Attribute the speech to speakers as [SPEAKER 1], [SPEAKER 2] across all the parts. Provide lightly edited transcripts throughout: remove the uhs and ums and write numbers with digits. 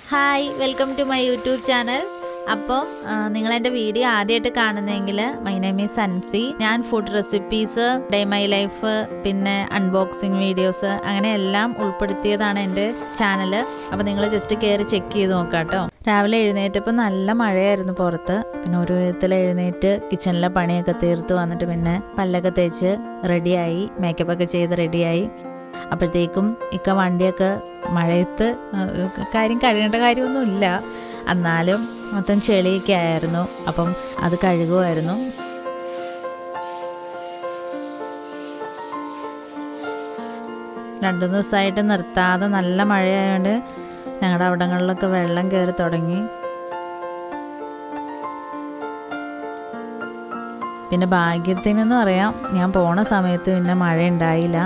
[SPEAKER 1] Hi, welcome to my YouTube channel. അപ്പോൾ നിങ്ങളെൻ്റെ video ആദ്യമായിട്ട് കാണുന്നതെങ്കിൽ മൈ നെയിം ഈസ് സൻസി. ഞാൻ food recipes, day my life, പിന്നെ അൺബോക്സിങ് വീഡിയോസ് അങ്ങനെ എല്ലാം ഉൾപ്പെടുത്തിയതാണ് എൻ്റെ ചാനൽ. അപ്പോൾ നിങ്ങൾ ജസ്റ്റ് കയറി ചെക്ക് ചെയ്ത് നോക്കാം കേട്ടോ. രാവിലെ എഴുന്നേറ്റപ്പോൾ നല്ല മഴയായിരുന്നു പുറത്ത്. പിന്നെ ഒരു വിധത്തിൽ എഴുന്നേറ്റ് കിച്ചണിലെ പണിയൊക്കെ തീർത്ത് വന്നിട്ട് പിന്നെ പല്ലൊക്കെ തേച്ച് റെഡിയായി, മേക്കപ്പൊക്കെ ചെയ്ത് റെഡിയായി. അപ്പോഴത്തേക്കും വണ്ടിയൊക്കെ മഴയത്ത് കഴുകേണ്ട കാര്യമൊന്നുമില്ല, എന്നാലും മൊത്തം ചെളിയൊക്കെ ആയിരുന്നു. അപ്പം അത് കഴുകുമായിരുന്നു. രണ്ടു ദിവസമായിട്ട് നിർത്താതെ നല്ല മഴയായതുകൊണ്ട് ഞങ്ങളുടെ അവിടങ്ങളിലൊക്കെ വെള്ളം കയറി തുടങ്ങി. പിന്നെ ഭാഗ്യത്തിനെന്ന് പറയാം, ഞാൻ പോണ സമയത്ത് പിന്നെ മഴ ഉണ്ടായില്ല.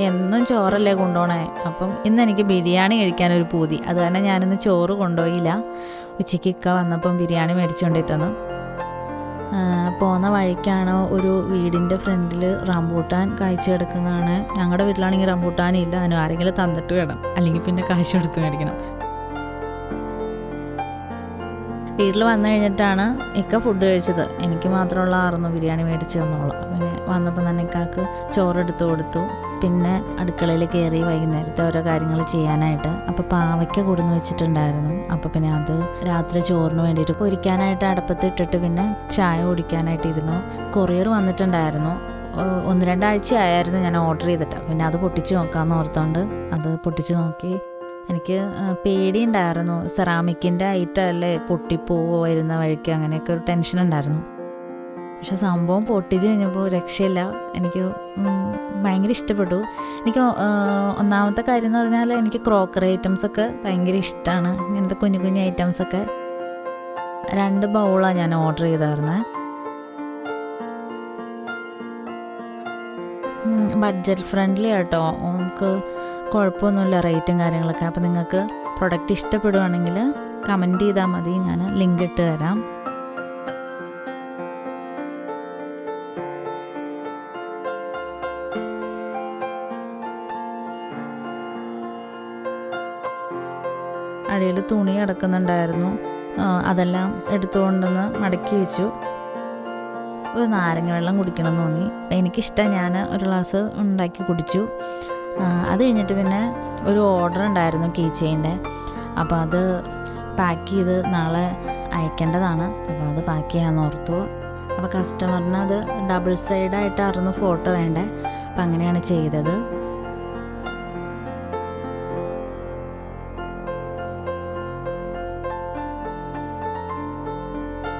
[SPEAKER 1] എന്നും ചോറല്ലേ കൊണ്ടുപോകണേ. അപ്പം ഇന്ന് എനിക്ക് ബിരിയാണി കഴിക്കാനൊരു പൂതി. അത് കാരണം ഞാനിന്ന് ചോറ് കൊണ്ടുപോയില്ല. ഉച്ചയ്ക്ക് വന്നപ്പം ബിരിയാണി മേടിച്ചുകൊണ്ടേ തന്നു. പോകുന്ന വഴിക്കാണ് ഒരു വീടിൻ്റെ ഫ്രണ്ടിൽ റംബൂട്ടാൻ കായ്ച്ചു കിടക്കുന്നതാണ്. ഞങ്ങളുടെ വീട്ടിലാണെങ്കിൽ റംബൂട്ടാനില്ല, അതിന് ആരെങ്കിലും തന്നിട്ട് വേണം, അല്ലെങ്കിൽ പിന്നെ കാശ് കൊടുത്ത് മേടിക്കണം. വീട്ടിൽ വന്നു കഴിഞ്ഞിട്ടാണ് ഫുഡ് കഴിച്ചത്. എനിക്ക് മാത്രമുള്ളതായിരുന്നു ബിരിയാണി മേടിച്ച് തന്നോളാം. പിന്നെ വന്നപ്പോൾ തന്നെ ഇക്കാക്ക് ചോറെടുത്ത് കൊടുത്തു. പിന്നെ അടുക്കളയിൽ കയറി വൈകുന്നേരത്തെ ഓരോ കാര്യങ്ങൾ ചെയ്യാനായിട്ട്. അപ്പോൾ പാവയ്ക്ക കൊടുന്ന് വെച്ചിട്ടുണ്ടായിരുന്നു. അപ്പോൾ പിന്നെ അത് രാത്രി ചോറിന് വേണ്ടിയിട്ട് പൊരിക്കാനായിട്ട് അടുപ്പത്ത് ഇട്ടിട്ട് പിന്നെ ചായ കുടിക്കാനായിട്ടിരുന്നു. കൊറിയർ വന്നിട്ടുണ്ടായിരുന്നു. 1-2 ആഴ്ചയായിരുന്നു ഞാൻ ഓർഡർ ചെയ്തിട്ട്. പിന്നെ അത് പൊട്ടിച്ച് നോക്കാമെന്ന് ഓർത്തുകൊണ്ട് അത് പൊട്ടിച്ച് നോക്കി. എനിക്ക് പേടിയുണ്ടായിരുന്നു, സെറാമിക്കിൻ്റെ ഐറ്റം അല്ലേ, പൊട്ടിപ്പോവോ വരുന്ന വഴിക്ക്, അങ്ങനെയൊക്കെ ഒരു ടെൻഷൻ ഉണ്ടായിരുന്നു. പക്ഷെ സംഭവം പൊട്ടിച്ച് കഴിഞ്ഞപ്പോൾ രക്ഷയില്ല. എനിക്ക് ഭയങ്കര ഇഷ്ടപ്പെട്ടു. എനിക്ക് ഒന്നാമത്തെ കാര്യം എന്ന് പറഞ്ഞാൽ എനിക്ക് ക്രോക്കറി ഐറ്റംസൊക്കെ ഭയങ്കര ഇഷ്ടമാണ്. ഇങ്ങനത്തെ കുഞ്ഞു കുഞ്ഞു ഐറ്റംസൊക്കെ. 2 ബൗളാണ് ഞാൻ ഓർഡർ ചെയ്തായിരുന്നത്. ബഡ്ജറ്റ് ഫ്രണ്ട്ലി ആട്ടോ, നമുക്ക് കുഴപ്പമൊന്നുമില്ല റേറ്റും കാര്യങ്ങളൊക്കെ. അപ്പോൾ നിങ്ങൾക്ക് പ്രൊഡക്റ്റ് ഇഷ്ടപ്പെടുവാണെങ്കിൽ കമൻറ്റ് ചെയ്താൽ മതി, ഞാൻ ലിങ്ക് ഇട്ട് തരാം. അടിയിൽ തുണി കിടക്കുന്നുണ്ടായിരുന്നു, അതെല്ലാം എടുത്തുകൊണ്ടൊന്ന് മടക്കി വെച്ചു. ഒരു നാരങ്ങ വെള്ളം കുടിക്കണം എന്ന് തോന്നി. എനിക്കിഷ്ടം, ഞാൻ ഒരു ഗ്ലാസ് ഉണ്ടാക്കി കുടിച്ചു. അത് കഴിഞ്ഞിട്ട് പിന്നെ ഒരു ഓർഡർ ഉണ്ടായിരുന്നു കീ ചെയിൻ്റെ. അപ്പോൾ അത് പാക്ക് ചെയ്ത് നാളെ അയക്കേണ്ടതാണ്. അപ്പോൾ അത് പാക്ക് ചെയ്യാമെന്ന് ഓർത്തു. അപ്പോൾ കസ്റ്റമറിന് അത് ഡബിൾ സൈഡായിട്ടായിരുന്നു ഫോട്ടോ വേണ്ടേ. അപ്പം അങ്ങനെയാണ് ചെയ്തത്.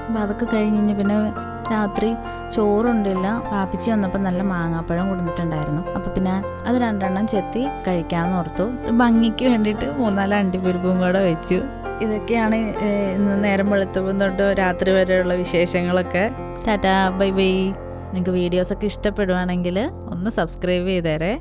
[SPEAKER 1] അപ്പോൾ അതൊക്കെ കഴിഞ്ഞ് പിന്നെ രാത്രി ചോറുണ്ടില്ല. പാപ്പിച്ച് വന്നപ്പോൾ നല്ല മാങ്ങാപ്പഴം കൊടുത്തിട്ടുണ്ടായിരുന്നു. അപ്പോൾ പിന്നെ അത് 2 ചെത്തി കഴിക്കാമെന്ന് ഓർത്തു. ഭംഗിക്ക് വേണ്ടിയിട്ട് 3-4 അണ്ടിപ്പരിപ്പും കൂടെ വെച്ചു. ഇതൊക്കെയാണ് ഇന്ന് നേരം വെളുത്തപ്പം തൊട്ട് രാത്രി വരെയുള്ള വിശേഷങ്ങളൊക്കെ. Tata, bye bye. നിങ്ങൾക്ക് വീഡിയോസൊക്കെ ഇഷ്ടപ്പെടുവാണെങ്കിൽ ഒന്ന് സബ്സ്ക്രൈബ് ചെയ്തേരേ.